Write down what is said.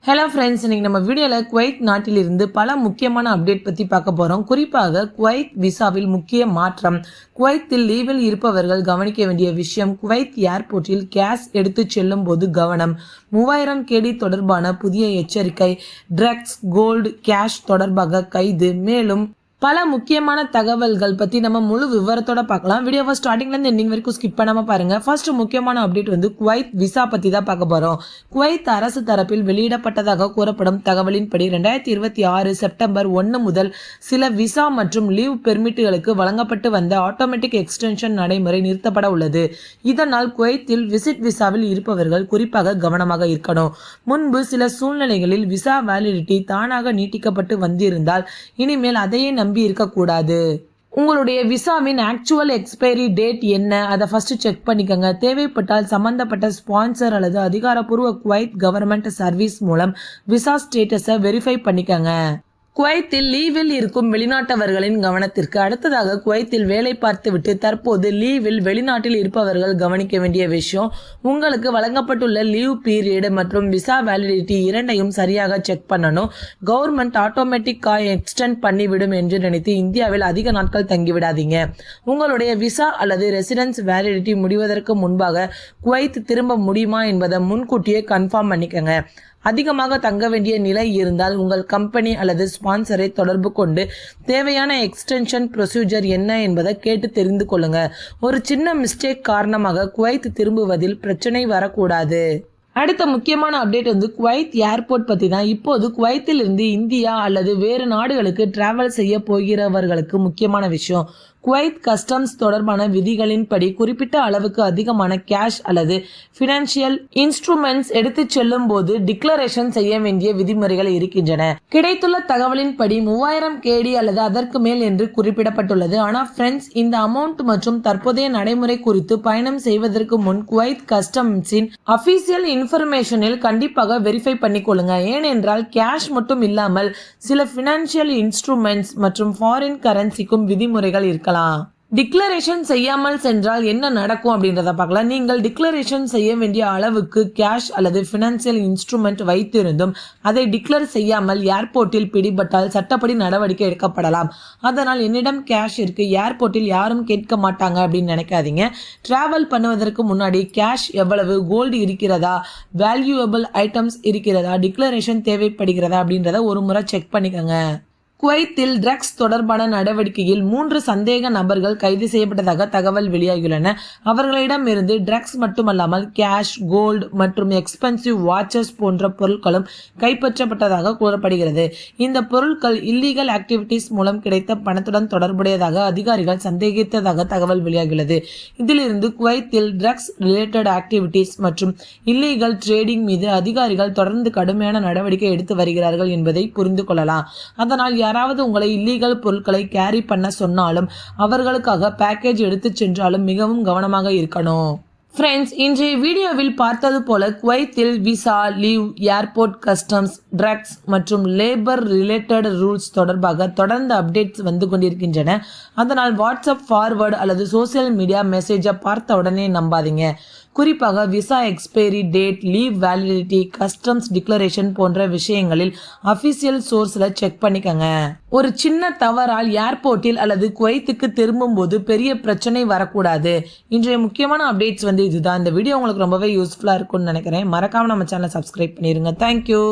Hello friends, இன்னைக்கு நம்ம வீடியோவில் குவைத் நாட்டிலிருந்து பல முக்கியமான அப்டேட் பற்றி பார்க்க போகிறோம். குறிப்பாக குவைத் விசாவில் முக்கிய மாற்றம், குவைத்தில் லீவில் இருப்பவர்கள் கவனிக்க வேண்டிய விஷயம், குவைத் ஏர்போர்ட்டில் கேஸ் எடுத்து செல்லும் போது கவனம், 3000 கேடி தொடர்பான புதிய எச்சரிக்கை, ட்ரக்ஸ், கோல்டு, கேஷ் தொடர்பாக கைது, மேலும் பல முக்கியமான தகவல்கள் பற்றி நம்ம முழு விவரத்தோட பார்க்கலாம். வீடியோவை ஸ்டார்டிங்லேருந்து எண்டிங் வரைக்கும் ஸ்கிப் பண்ணாமல் பாருங்கள். ஃபர்ஸ்ட் முக்கியமான அப்டேட் குவைத் விசா பற்றி தான் பார்க்க போகிறோம். குவைத் அரசு தரப்பில் வெளியிடப்பட்டதாக கூறப்படும் தகவலின்படி 2026 செப்டம்பர் 1 முதல் சில விசா மற்றும் லீவ் பெர்மிட்டுகளுக்கு வழங்கப்பட்டு வந்த ஆட்டோமேட்டிக் எக்ஸ்டென்ஷன் நடைமுறை நிறுத்தப்பட உள்ளது. இதனால் குவைத்தில் விசிட் விசாவில் இருப்பவர்கள் குறிப்பாக கவனமாக இருக்கணும். முன்பு சில சூழ்நிலைகளில் விசா வேலிடிட்டி தானாக நீட்டிக்கப்பட்டு வந்திருந்தால் இனிமேல் அதையே நம்பி இருக்கக்கூடாது. உங்களுடைய விசாவின் ஆக்சுவல் எக்ஸ்பைரி டேட் என்ன, அதை ஃபர்ஸ்ட் செக் பண்ணிக்கோங்க. தேவைப்பட்டால் சம்பந்தப்பட்ட ஸ்பான்சர் அல்லது அதிகாரப்பூர்வ குவைத் கவர்மெண்ட் சர்வீஸ் மூலம் விசா ஸ்டேட்டஸை வெரிஃபை பண்ணிக்கோங்க. குவைத்தில் லீவில் இருக்கும் வெளிநாட்டவர்களின் கவனத்திற்கு, அடுத்ததாக குவைத்தில் வேலை பார்த்துவிட்டு தற்போது லீவில் வெளிநாட்டில் இருப்பவர்கள் கவனிக்க வேண்டிய விஷயம், உங்களுக்கு வழங்கப்பட்டுள்ள லீவ் பீரியட் மற்றும் விசா வேலிடிட்டி இரண்டையும் சரியாக செக் பண்ணணும். கவர்மெண்ட் ஆட்டோமேட்டிக்காக எக்ஸ்டெண்ட் பண்ணிவிடும் என்று நினைத்து இந்தியாவில் அதிக நாட்கள் தங்கிவிடாதீங்க. உங்களுடைய விசா அல்லது ரெசிடென்ஸ் வேலிடிட்டி முடிவதற்கு முன்பாக குவைத் திரும்ப முடியுமா என்பதை முன்கூட்டியே கன்ஃபார்ம் பண்ணிக்கங்க. அதிகமாக தங்க வேண்டிய நிலை இருந்தால் உங்கள் கம்பெனி அல்லது ஸ்பான்சரை தொடர்பு கொண்டு தேவையான எக்ஸ்டென்ஷன் ப்ரொசீஜர் என்ன என்பதை கேட்டு தெரிந்து கொள்ளுங்க. ஒரு சின்ன மிஸ்டேக் காரணமாக குவைத் திரும்புவதில் பிரச்சனை வரக்கூடாது. அடுத்த முக்கியமான அப்டேட் குவைத் ஏர்போர்ட் பற்றி தான். இப்போது குவைத்தில் இருந்து இந்தியா அல்லது வேறு நாடுகளுக்கு டிராவல் செய்ய போகிறவர்களுக்கு முக்கியமான விஷயம், குவைத் கஸ்டம்ஸ் தொடர்பான விதிகளின்படி குறிப்பிட்ட அளவுக்கு அதிகமான கேஷ் அல்லது பினான்சியல் இன்ஸ்ட்ருமெண்ட்ஸ் எடுத்து செல்லும் போது டிக்ளரேஷன் செய்ய வேண்டிய விதிமுறைகள் இருக்கின்றன. கிடைத்துள்ள தகவலின்படி 3000 கேடி அல்லது அதற்கு மேல் என்று குறிப்பிடப்பட்டுள்ளது. ஆனால் ஃப்ரெண்ட்ஸ், இந்த அமௌண்ட் மற்றும் தற்போதைய நடைமுறை குறித்து பயணம் செய்வதற்கு முன் குவைத் கஸ்டம்ஸின் அபிஷியல் இன்ஃபர்மேஷனில் கண்டிப்பாக வெரிஃபை பண்ணிக்கொள்ளுங்க. ஏனென்றால் கேஷ் மட்டும் இல்லாமல் சில பினான்சியல் இன்ஸ்ட்ருமெண்ட்ஸ் மற்றும் ஃபாரின் கரன்சிக்கும் விதிமுறைகள் இருக்கலாம். டிக்ளரேஷன் செய்யாமல் சென்றால் என்ன நடக்கும் அப்படின்றத பார்க்கலாம். நீங்கள் டிக்ளரேஷன் செய்ய வேண்டிய அளவுக்கு கேஷ் அல்லது பினான்சியல் இன்ஸ்ட்ருமெண்ட் வைத்திருந்தும் அதை டிக்ளேர் செய்யாமல் ஏர்போர்ட்டில் பிடிபட்டால் சட்டப்படி நடவடிக்கை எடுக்கப்படலாம். அதனால் என்னிடம் கேஷ் இருக்கு, ஏர்போர்ட்டில் யாரும் கேட்க மாட்டாங்க அப்படின்னு நினைக்காதீங்க. டிராவல் பண்ணுவதற்கு முன்னாடி கேஷ் எவ்வளவு, கோல்டு இருக்கிறதா, வேல்யூயபிள் ஐட்டம்ஸ் இருக்கிறதா, டிக்ளரேஷன் தேவைப்படுகிறதா அப்படின்றத ஒரு முறை செக் பண்ணிக்கோங்க. குவைத்தில் ட்ரக்ஸ் தொடர்பான நடவடிக்கையில் 3 சந்தேக நபர்கள் கைது செய்யப்பட்டதாக தகவல் வெளியாகியுள்ளன. அவர்களிடமிருந்து ட்ரக்ஸ் மட்டுமல்லாமல் கேஷ், கோல்டு மற்றும் எக்ஸ்பென்சிவ் வாட்சஸ் போன்ற பொருட்களும் கைப்பற்றப்பட்டதாக கூறப்படுகிறது. இந்த பொருட்கள் இல்லீகல் ஆக்டிவிட்டீஸ் மூலம் கிடைத்த பணத்துடன் தொடர்புடையதாக அதிகாரிகள் சந்தேகித்ததாக தகவல் வெளியாகியுள்ளது. இதிலிருந்து குவைத்தில் ட்ரக்ஸ் ரிலேட்டட் ஆக்டிவிட்டீஸ் மற்றும் இல்லீகல் ட்ரேடிங் மீது அதிகாரிகள் தொடர்ந்து கடுமையான நடவடிக்கை எடுத்து வருகிறார்கள் என்பதை புரிந்து கொள்ளலாம். அதனால் யாராவது உங்களை இல்லீகல் பொருட்களை கேரி பண்ண சொன்னாலும் அவர்களுக்காக பேக்கேஜ் எடுத்து சென்றாலும் மிகவும் கவனமாக இருக்கணும். ஃப்ரெண்ட்ஸ், இன்றைய வீடியோவில் பார்த்தது போல குவைத்தில் visa, leave, airport customs, drugs மற்றும் லேபர் ரிலேட்டட் ரூல்ஸ் தொடர்பாக தொடர்ந்து அப்டேட்ஸ் வந்து கொண்டிருக்கின்றன. அதனால் வாட்ஸ்அப் ஃபார்வர்டு அல்லது சோசியல் மீடியா மெசேஜை பார்த்த உடனே நம்பாதீங்க. குறிப்பாக visa expiry date, leave validity, customs declaration போன்ற விஷயங்களில் அபிஷியல் சோர்ஸ்ல செக் பண்ணிக்கங்க. ஒரு சின்ன தவறால் ஏர்போர்ட்டில் அல்லது குவைத்துக்கு திரும்பும் போது பெரிய பிரச்சனை வரக்கூடாது. இன்றைய முக்கியமான அப்டேட்ஸ் இதுதான். இந்த வீடியோ உங்களுக்கு ரொம்பவே யூஸ்ஃபுல்லா இருக்கும்னு நினைக்கிறேன். மறக்காம நம்ம சேனலை சப்ஸ்கிரைப் பண்ணிருங்க. தேங்க்யூ.